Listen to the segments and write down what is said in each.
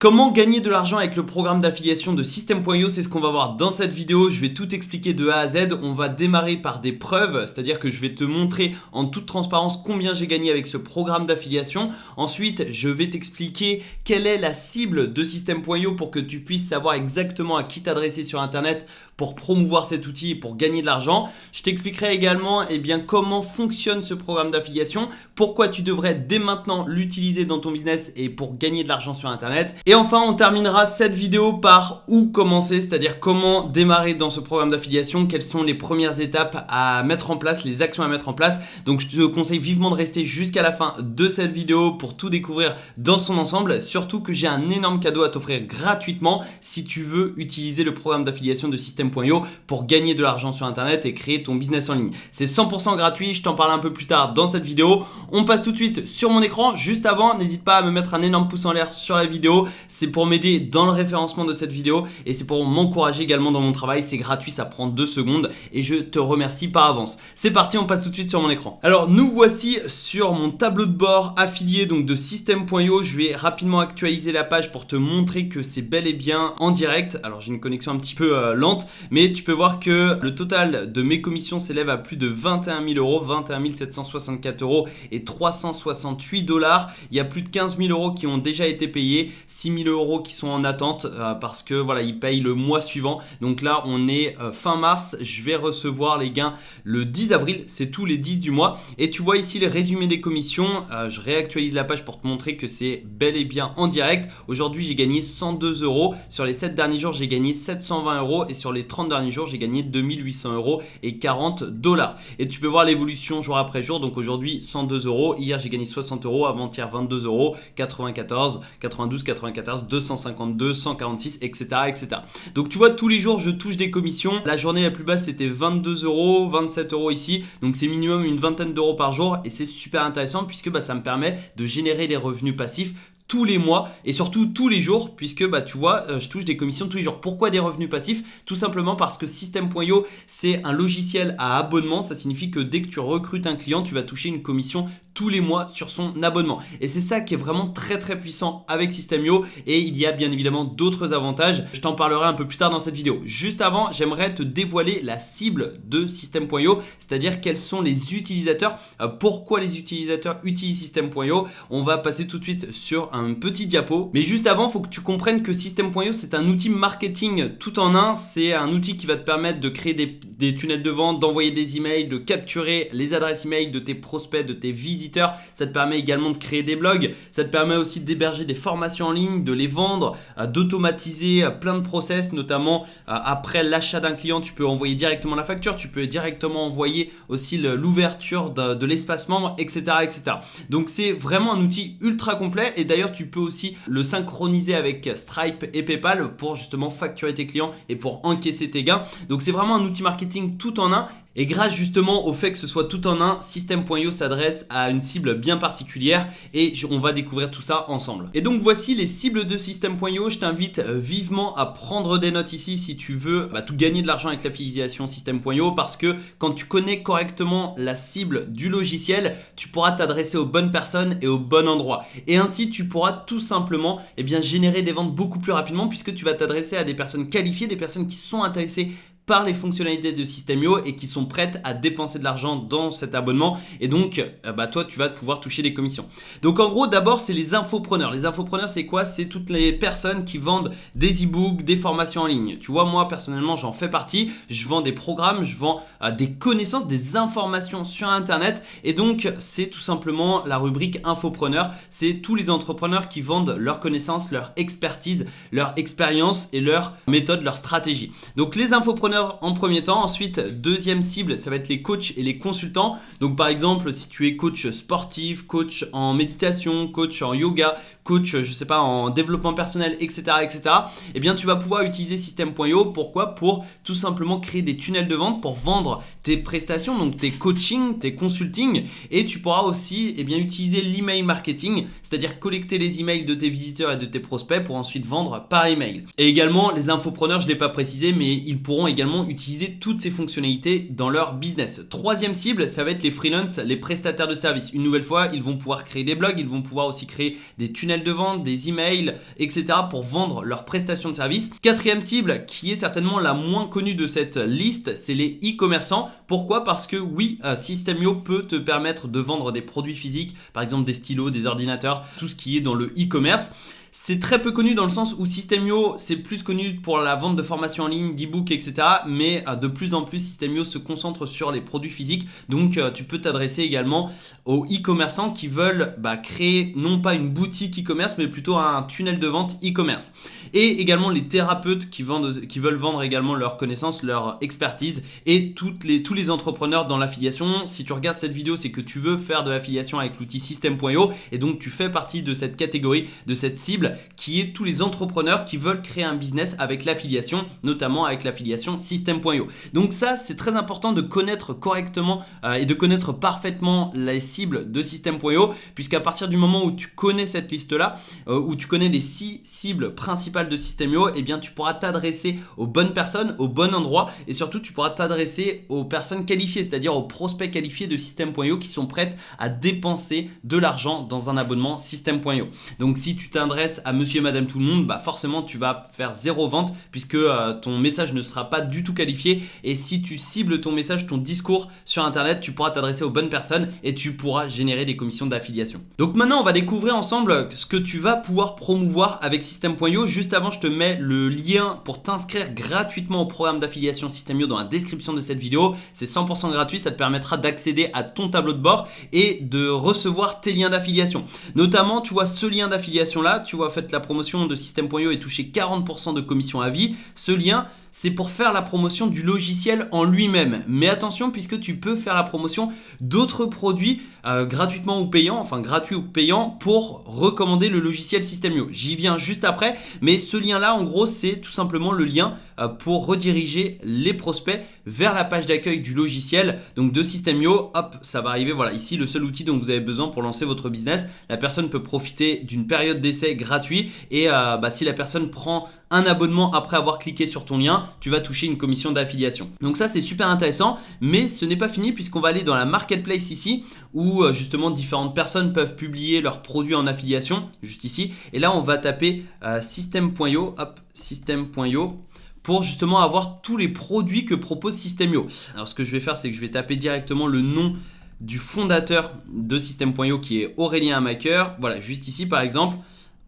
Comment gagner de l'argent avec le programme d'affiliation de System.io, c'est ce qu'on va voir dans cette vidéo. Je vais tout expliquer de A à Z. On va démarrer par des preuves, c'est-à-dire que je vais te montrer en toute transparence combien j'ai gagné avec ce programme d'affiliation. Ensuite, je vais t'expliquer quelle est la cible de System.io pour que tu puisses savoir exactement à qui t'adresser sur Internet pour promouvoir cet outil et pour gagner de l'argent. Je t'expliquerai également comment fonctionne ce programme d'affiliation, pourquoi tu devrais dès maintenant l'utiliser dans ton business et pour gagner de l'argent sur Internet. Et enfin, on terminera cette vidéo par où commencer, c'est-à-dire comment démarrer dans ce programme d'affiliation, quelles sont les premières étapes à mettre en place, les actions à mettre en place. Donc je te conseille vivement de rester jusqu'à la fin de cette vidéo pour tout découvrir dans son ensemble. Surtout que j'ai un énorme cadeau à t'offrir gratuitement si tu veux utiliser le programme d'affiliation de System.io pour gagner de l'argent sur Internet et créer ton business en ligne. C'est 100% gratuit, je t'en parle un peu plus tard dans cette vidéo. On passe tout de suite sur mon écran. Juste avant, n'hésite pas à me mettre un énorme pouce en l'air sur la vidéo. C'est pour m'aider dans le référencement de cette vidéo et c'est pour m'encourager également dans mon travail. C'est gratuit, ça prend 2 secondes et je te remercie par avance. C'est parti, on passe tout de suite sur mon écran. Alors nous voici sur mon tableau de bord affilié donc de System.io. Je vais rapidement actualiser la page pour te montrer que c'est bel et bien en direct. Alors j'ai une connexion un petit peu lente, mais tu peux voir que le total de mes commissions s'élève à plus de 21 000 euros, 21 764 euros et 368 $. Il y a plus de 15 000 euros qui ont déjà été payés, 6 000 euros qui sont en attente parce que voilà, ils payent le mois suivant. Donc là, on est fin mars. Je vais recevoir les gains le 10 avril. C'est tous les 10 du mois. Et tu vois ici les résumés des commissions. Je réactualise la page pour te montrer que c'est bel et bien en direct. Aujourd'hui, j'ai gagné 102 euros. Sur les 7 derniers jours, j'ai gagné 720 euros. Et sur les 30 derniers jours, j'ai gagné 2800 euros et 40 $. Et tu peux voir l'évolution jour après jour. Donc aujourd'hui, 102 euros. Hier, j'ai gagné 60 euros. Avant-hier, 22 euros. 94, 92, 94, 252, 146, etc., etc. Donc tu vois, tous les jours, je touche des commissions. La journée la plus basse, c'était 22 euros, 27 euros ici. Donc c'est minimum une vingtaine d'euros par jour. Et c'est super intéressant puisque ça me permet de générer des revenus passifs tous les mois et surtout tous les jours puisque tu vois, je touche des commissions tous les jours. Pourquoi des revenus passifs? Tout simplement parce que System.io, c'est un logiciel à abonnement. Ça signifie que dès que tu recrutes un client, tu vas toucher une commission tous les mois sur son abonnement. Et c'est ça qui est vraiment très très puissant avec System.io et il y a bien évidemment d'autres avantages. Je t'en parlerai un peu plus tard dans cette vidéo. Juste avant, j'aimerais te dévoiler la cible de System.io, c'est-à-dire quels sont les utilisateurs, pourquoi les utilisateurs utilisent System.io. On va passer tout de suite sur un petit diapo. Mais juste avant, il faut que tu comprennes que System.io, c'est un outil marketing tout en un. C'est un outil qui va te permettre de créer des tunnels de vente, d'envoyer des emails, de capturer les adresses email de tes prospects, de tes visiteurs. Ça te permet également de créer des blogs. Ça te permet aussi d'héberger des formations en ligne, de les vendre, d'automatiser plein de process, notamment après l'achat d'un client, tu peux envoyer directement la facture, tu peux directement envoyer aussi l'ouverture de l'espace membre, etc., etc. Donc c'est vraiment un outil ultra complet et d'ailleurs tu peux aussi le synchroniser avec Stripe et PayPal pour justement facturer tes clients et pour encaisser tes gains. Donc c'est vraiment un outil marketing tout en un. Et grâce justement au fait que ce soit tout en un, System.io s'adresse à une cible bien particulière et on va découvrir tout ça ensemble. Et donc voici les cibles de System.io. Je t'invite vivement à prendre des notes ici si tu veux tout gagner de l'argent avec l'affiliation System.io parce que quand tu connais correctement la cible du logiciel, tu pourras t'adresser aux bonnes personnes et au bon endroit. Et ainsi, tu pourras tout simplement générer des ventes beaucoup plus rapidement puisque tu vas t'adresser à des personnes qualifiées, des personnes qui sont intéressées par les fonctionnalités de System.io et qui sont prêtes à dépenser de l'argent dans cet abonnement et donc toi tu vas pouvoir toucher des commissions. Donc en gros d'abord c'est les infopreneurs. Les infopreneurs c'est quoi? C'est toutes les personnes qui vendent des e-books, des formations en ligne. Tu vois, moi personnellement j'en fais partie, je vends des programmes, je vends des connaissances, des informations sur internet et donc c'est tout simplement la rubrique infopreneurs. C'est tous les entrepreneurs qui vendent leurs connaissances, leur expertise, leur expérience et leur méthode, leur stratégie. Donc les infopreneurs en premier temps. Ensuite, deuxième cible, ça va être les coachs et les consultants. Donc par exemple, si tu es coach sportif, coach en méditation, coach en yoga, coach, je sais pas, en développement personnel, etc., etc., eh bien tu vas pouvoir utiliser System.io. Pourquoi? Pour tout simplement créer des tunnels de vente pour vendre tes prestations, donc tes coachings, tes consultings, et tu pourras aussi utiliser l'email marketing, c'est-à-dire collecter les emails de tes visiteurs et de tes prospects pour ensuite vendre par email. Et également, les infopreneurs, je ne l'ai pas précisé, mais ils pourront également également utiliser toutes ces fonctionnalités dans leur business. Troisième cible, ça va être les freelances, les prestataires de services. Une nouvelle fois, ils vont pouvoir créer des blogs, ils vont pouvoir aussi créer des tunnels de vente, des emails, etc. pour vendre leurs prestations de services. Quatrième cible, qui est certainement la moins connue de cette liste, c'est les e-commerçants. Pourquoi? Parce que oui, System.io peut te permettre de vendre des produits physiques, par exemple des stylos, des ordinateurs, tout ce qui est dans le e-commerce. C'est très peu connu dans le sens où System.io, c'est plus connu pour la vente de formations en ligne, d'e-books, etc. Mais de plus en plus, System.io se concentre sur les produits physiques. Donc, tu peux t'adresser également aux e-commerçants qui veulent créer non pas une boutique e-commerce, mais plutôt un tunnel de vente e-commerce. Et également les thérapeutes qui veulent vendre également leurs connaissances, leur expertise, et tous les entrepreneurs dans l'affiliation. Si tu regardes cette vidéo, c'est que tu veux faire de l'affiliation avec l'outil System.io, et donc tu fais partie de cette catégorie, de cette cible, qui est tous les entrepreneurs qui veulent créer un business avec l'affiliation, notamment avec l'affiliation System.io. Donc ça, c'est très important de connaître correctement et de connaître parfaitement les cibles de System.io, puisqu'à partir du moment où tu connais cette liste-là, où tu connais les 6 cibles principales de System.io, eh bien tu pourras t'adresser aux bonnes personnes, au bon endroit, et surtout tu pourras t'adresser aux personnes qualifiées, c'est-à-dire aux prospects qualifiés de System.io qui sont prêtes à dépenser de l'argent dans un abonnement System.io. Donc si tu t'adresses à monsieur et madame tout le monde, forcément tu vas faire 0 vente puisque ton message ne sera pas du tout qualifié, et si tu cibles ton message, ton discours sur internet, tu pourras t'adresser aux bonnes personnes et tu pourras générer des commissions d'affiliation. Donc maintenant on va découvrir ensemble ce que tu vas pouvoir promouvoir avec System.io. Juste avant, je te mets le lien pour t'inscrire gratuitement au programme d'affiliation System.io dans la description de cette vidéo. C'est 100% gratuit, ça te permettra d'accéder à ton tableau de bord et de recevoir tes liens d'affiliation. Notamment, tu vois ce lien d'affiliation là, tu vois, faites la promotion de System.io et touchez 40% de commission à vie. Ce lien, c'est pour faire la promotion du logiciel en lui-même. Mais attention, puisque tu peux faire la promotion d'autres produits gratuitement ou payants, enfin gratuits ou payants, pour recommander le logiciel System.io. J'y viens juste après, mais ce lien-là, en gros, c'est tout simplement le lien pour rediriger les prospects vers la page d'accueil du logiciel, donc de System.io. Hop, ça va arriver, voilà, ici, le seul outil dont vous avez besoin pour lancer votre business. La personne peut profiter d'une période d'essai gratuit et si la personne prend un abonnement après avoir cliqué sur ton lien, tu vas toucher une commission d'affiliation. Donc ça, c'est super intéressant, mais ce n'est pas fini puisqu'on va aller dans la marketplace ici où justement différentes personnes peuvent publier leurs produits en affiliation, juste ici. Et là, on va taper System.io, hop, System.io, pour justement avoir tous les produits que propose System.io. Alors ce que je vais faire, c'est que je vais taper directement le nom du fondateur de System.io qui est Aurélien Amaker. Voilà, juste ici par exemple.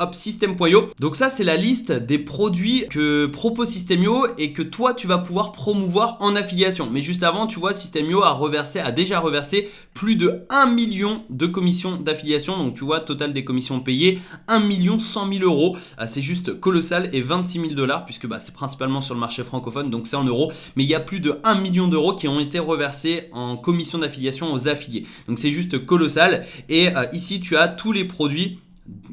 Hop, System.io. Donc ça, c'est la liste des produits que propose System.io et que toi, tu vas pouvoir promouvoir en affiliation. Mais juste avant, tu vois, System.io a déjà reversé plus de 1 million de commissions d'affiliation. Donc tu vois, total des commissions payées, 1 100 000 euros. C'est juste colossal, et 26 000 $ puisque c'est principalement sur le marché francophone, donc c'est en euros. Mais il y a plus de 1 million d'euros qui ont été reversés en commission d'affiliation aux affiliés. Donc c'est juste colossal. Et ici, tu as tous les produits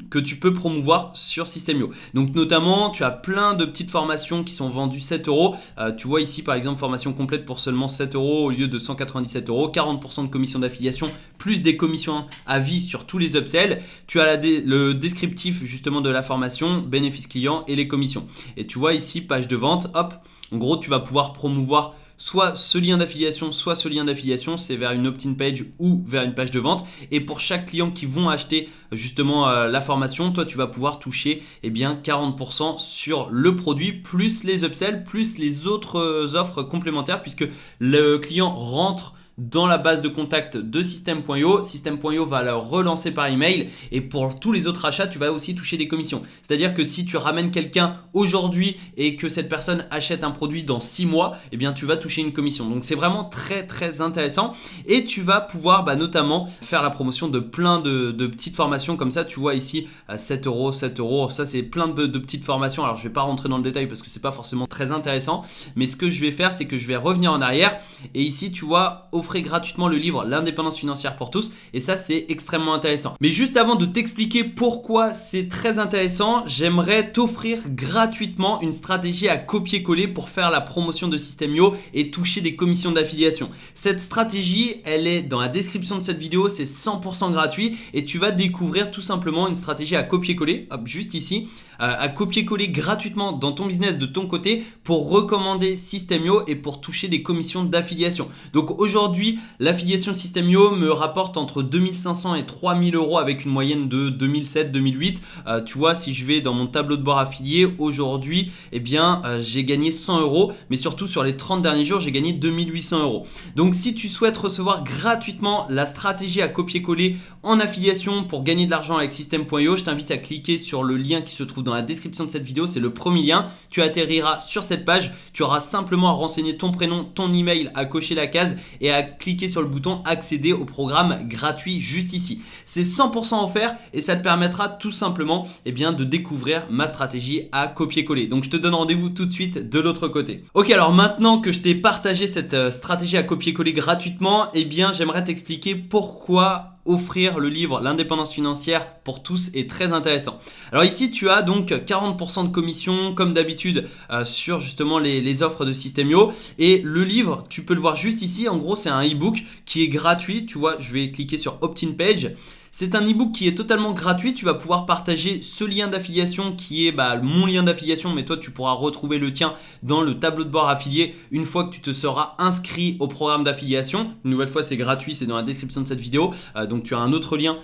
que tu peux promouvoir sur System.io. Donc notamment, tu as plein de petites formations qui sont vendues 7 euros. Tu vois ici par exemple, formation complète pour seulement 7 euros au lieu de 197 euros. 40% de commission d'affiliation plus des commissions à vie sur tous les upsells. Tu as le descriptif justement de la formation, bénéfices clients et les commissions. Et tu vois ici, page de vente, hop, en gros tu vas pouvoir promouvoir soit ce lien d'affiliation, soit ce lien d'affiliation, c'est vers une opt-in page ou vers une page de vente. Et pour chaque client qui vont acheter justement la formation, toi tu vas pouvoir toucher 40% sur le produit, plus les upsells, plus les autres offres complémentaires, puisque le client rentre dans la base de contact de System.io. System.io va le relancer par email, et pour tous les autres achats, tu vas aussi toucher des commissions. C'est-à-dire que si tu ramènes quelqu'un aujourd'hui et que cette personne achète un produit dans 6 mois, tu vas toucher une commission. Donc c'est vraiment très très intéressant, et tu vas pouvoir notamment faire la promotion de plein de petites formations comme ça. Tu vois ici 7 euros, 7 euros, ça c'est plein de petites formations. Alors je vais pas rentrer dans le détail parce que c'est pas forcément très intéressant, mais ce que je vais faire, c'est que je vais revenir en arrière, et ici tu vois, offrir gratuitement le livre L'indépendance financière pour tous, et ça c'est extrêmement intéressant. Mais juste avant de t'expliquer pourquoi c'est très intéressant, j'aimerais t'offrir gratuitement une stratégie à copier-coller pour faire la promotion de System.io et toucher des commissions d'affiliation. Cette stratégie, elle est dans la description de cette vidéo, c'est 100% gratuit, et tu vas découvrir tout simplement une stratégie à copier-coller, hop, juste ici. à copier-coller gratuitement dans ton business de ton côté pour recommander System.io et pour toucher des commissions d'affiliation. Donc aujourd'hui, l'affiliation System.io me rapporte entre 2500 et 3000 euros avec une moyenne de 2007-2008. Tu vois, si je vais dans mon tableau de bord affilié, aujourd'hui, eh bien, j'ai gagné 100 euros, mais surtout sur les 30 derniers jours, j'ai gagné 2800 euros. Donc si tu souhaites recevoir gratuitement la stratégie à copier-coller en affiliation pour gagner de l'argent avec System.io, je t'invite à cliquer sur le lien qui se trouve dans la description de cette vidéo. C'est le premier lien. Tu atterriras sur cette page. Tu auras simplement à renseigner ton prénom, ton email, à cocher la case et à cliquer sur le bouton accéder au programme gratuit juste ici. C'est 100% offert et ça te permettra tout simplement de découvrir ma stratégie à copier-coller. Donc je te donne rendez-vous tout de suite de l'autre côté. Ok, alors maintenant que je t'ai partagé cette stratégie à copier-coller gratuitement, j'aimerais t'expliquer pourquoi offrir le livre L'indépendance financière pour tous est très intéressant. Alors ici, tu as donc 40% de commission comme d'habitude sur justement les offres de System.io. Et le livre, tu peux le voir juste ici. En gros, c'est un e-book qui est gratuit. Tu vois, je vais cliquer sur Opt-in Page. C'est un e-book qui est totalement gratuit. Tu vas pouvoir partager ce lien d'affiliation qui est mon lien d'affiliation, mais toi tu pourras retrouver le tien dans le tableau de bord affilié une fois que tu te seras inscrit au programme d'affiliation. Une nouvelle fois, c'est gratuit, c'est dans la description de cette vidéo. Donc tu as un autre lien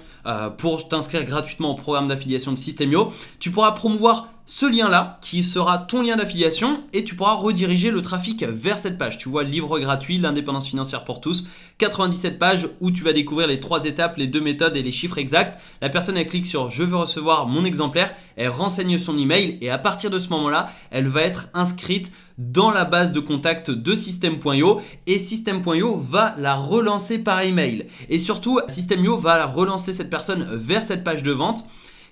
pour t'inscrire gratuitement au programme d'affiliation de System.io. Tu pourras promouvoir ce lien-là qui sera ton lien d'affiliation et tu pourras rediriger le trafic vers cette page. Tu vois, livre gratuit, l'indépendance financière pour tous, 97 pages où tu vas découvrir les 3 étapes, les 2 méthodes et les chiffres exacts. La personne, elle clique sur « Je veux recevoir mon exemplaire », elle renseigne son email et à partir de ce moment-là, elle va être inscrite dans la base de contact de System.io et System.io va la relancer par email. Et surtout, System.io va relancer cette personne vers cette page de vente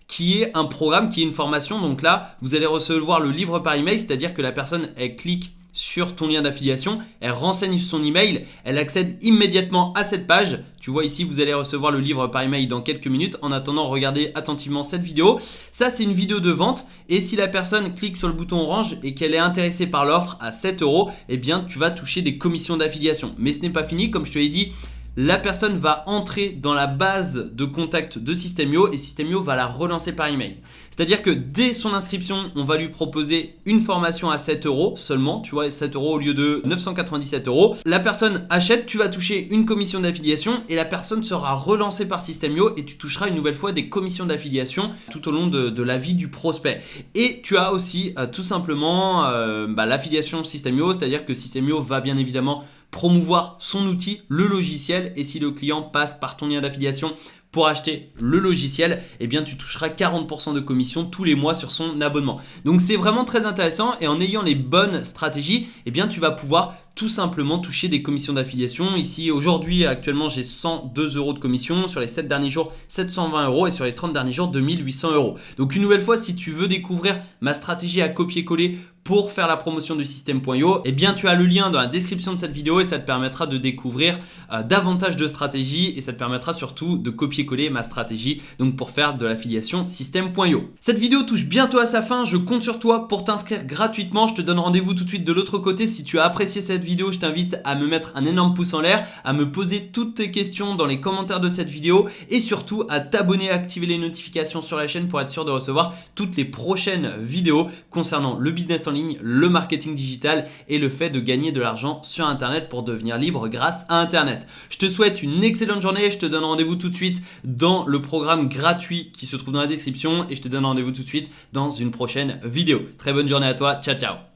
qui est un programme, qui est une formation. Donc là, vous allez recevoir le livre par email, c'est-à-dire que la personne, elle clique sur ton lien d'affiliation, elle renseigne son email, elle accède immédiatement à cette page. Tu vois ici, vous allez recevoir le livre par email dans quelques minutes. En attendant, regardez attentivement cette vidéo. Ça, c'est une vidéo de vente. Et si la personne clique sur le bouton orange et qu'elle est intéressée par l'offre à 7 euros, tu vas toucher des commissions d'affiliation. Mais ce n'est pas fini, comme je te l'ai dit. La personne va entrer dans la base de contact de System.io et System.io va la relancer par email. C'est-à-dire que dès son inscription, on va lui proposer une formation à 7 euros seulement, tu vois, 7 euros au lieu de 997 euros. La personne achète, tu vas toucher une commission d'affiliation et la personne sera relancée par System.io et tu toucheras une nouvelle fois des commissions d'affiliation tout au long de la vie du prospect. Et tu as aussi tout simplement l'affiliation System.io, c'est-à-dire que System.io va bien évidemment promouvoir son outil, le logiciel, et si le client passe par ton lien d'affiliation pour acheter le logiciel, tu toucheras 40% de commission tous les mois sur son abonnement. Donc c'est vraiment très intéressant et en ayant les bonnes stratégies, tu vas pouvoir tout simplement toucher des commissions d'affiliation. Ici, aujourd'hui, actuellement, j'ai 102 euros de commission. Sur les 7 derniers jours, 720 euros et sur les 30 derniers jours, 2800 euros. Donc une nouvelle fois, si tu veux découvrir ma stratégie à copier-coller pour faire la promotion du System.io, tu as le lien dans la description de cette vidéo et ça te permettra de découvrir davantage de stratégies et ça te permettra surtout de copier-coller ma stratégie donc pour faire de l'affiliation System.io. Cette vidéo touche bientôt à sa fin, je compte sur toi pour t'inscrire gratuitement. Je te donne rendez-vous tout de suite de l'autre côté. Si tu as apprécié cette vidéo, je t'invite à me mettre un énorme pouce en l'air, à me poser toutes tes questions dans les commentaires de cette vidéo et surtout à t'abonner et activer les notifications sur la chaîne pour être sûr de recevoir toutes les prochaines vidéos concernant le business en ligne, le marketing digital et le fait de gagner de l'argent sur Internet pour devenir libre grâce à Internet. Je te souhaite une excellente journée, je te donne rendez-vous tout de suite dans le programme gratuit qui se trouve dans la description et je te donne rendez-vous tout de suite dans une prochaine vidéo. Très bonne journée à toi, ciao ciao.